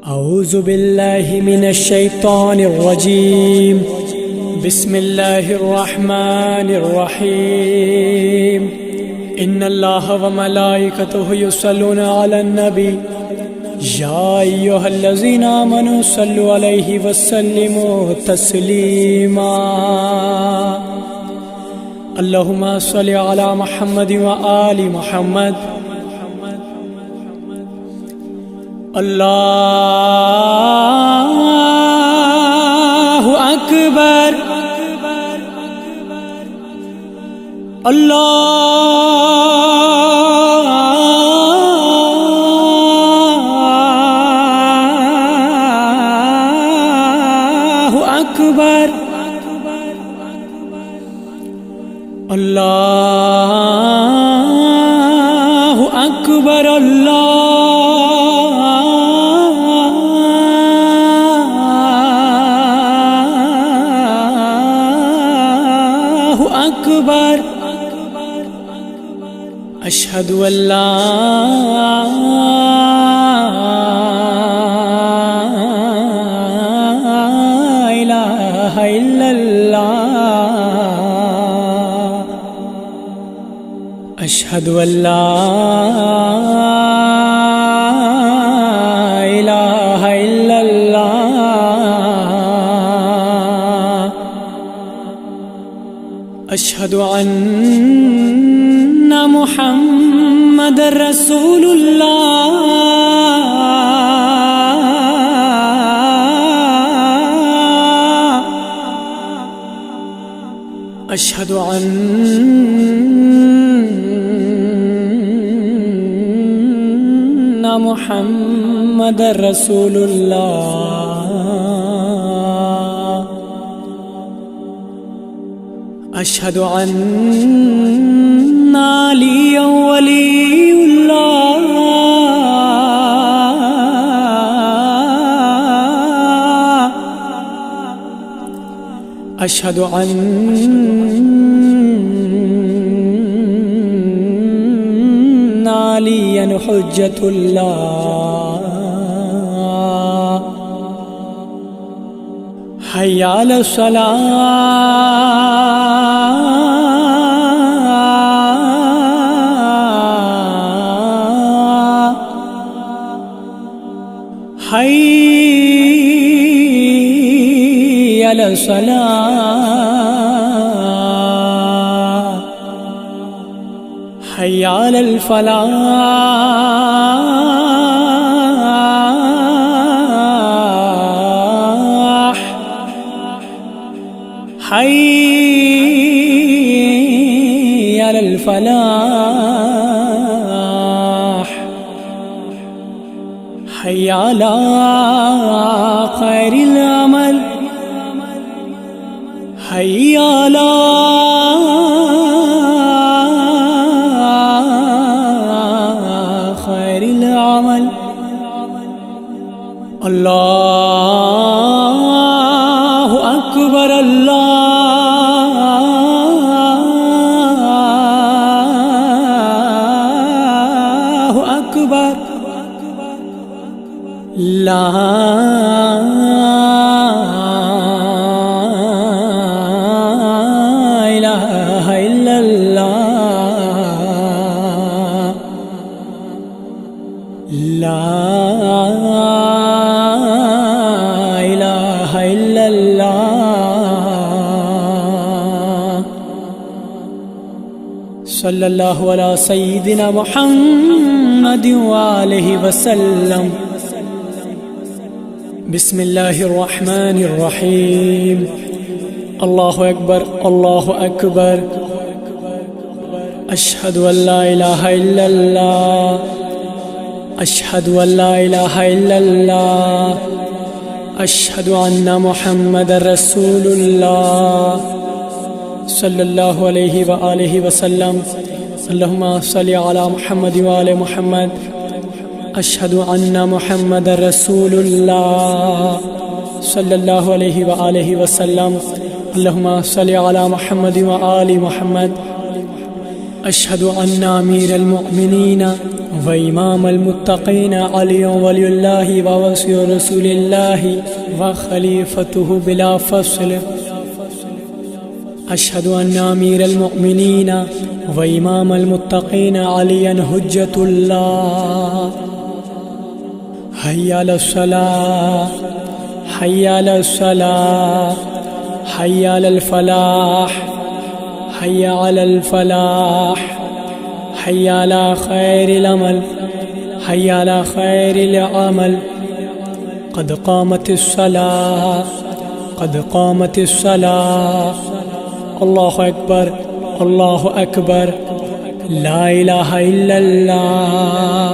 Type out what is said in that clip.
أعوذ بالله من الشيطان الرجيم بسم الله الرحمن الرحيم إن الله وملائكته يصلون على النبي يا أيها الذين آمنوا صلوا عليه وسلموا تسليما اللهم صل على محمد وآل محمد अल्लाहु अकबर अल्लाहु अकबर अल्लाहु अकबर अकबर अशहदु अल्ला इलाहा इल्लल्लाह अशहदु अल्ला इलाहा इल्लल्लाह अशहदु अन्ना मुहम्मदर रसूलुल्लाह अशहदु अन्ना मुहम्मदर रसूलुल्लाह अशहदु अन्ना अलिय्यन वलियुल्लाह अशहदु अन्ना अलिय्यन हुज्जतुल्लाह हय्या अलस सलाह हय्या अलस सलाह हय्या अलल फलाह हय्या अलल फलाह हय्या अला खैरिल अमल हय्या अला खैरिल अमल अल्लाहु अकबर अल्लाहु अकबर ला इलाहा इल्लल्लाह ला इलाहा इल्लल्लाह सल्लल्लाहु अला सय्यिदिना मुहम्मद व आलिहि वसल्लम बिस्मिल्लाहिर्रहमानिर्रहीम अल्लाहु अकबर अल्लाहु अकबर अशहदु अल्ला इलाहा इल्लल्लाह अशहदु अल्ला इलाहा इल्लल्लाह अशहदु अन्ना मुहम्मदर रसूलुल्लाह सल्लल्लाहु अलैहि व आलिहि वसल्लम अल्लाहुम्मा सल्लि अला मुहम्मद व आलि मुहम्मद अशहदु अन्ना मुहम्मदर रसूलुल्लाह सल्लल्लाहु अलैहि व आलिहि वसल्लम अल्लाहुम्मा सल्लि अला मुहम्मद व आलि मुहम्मद अशहदु अन्ना अमीरुल मुमिनीन व इमाम अल-मुत्तक़ीन अली वलियुल्लाहि व वसी रसूलिल्लाहि व खलीफतुहु बिला फ़स्ल। अशहदु अन्ना अमीर अल-मुअमिनीन व इमाम अल-मुत्तक़ीन अलियन हुज्जतुल्लाह। हय्या अलस्सलाह हय्या अलस्सलाह हय्या अलल फलाह हय्या अलल फलाह हय्या अला खैरिल अमल हय्या अला खैरिल अमल। क़द क़ामतिस सलाह क़द क़ामतिस सलाह। अल्लाहु अकबर अल्लाहु अकबर ला इलाहा इल्लल्लाह।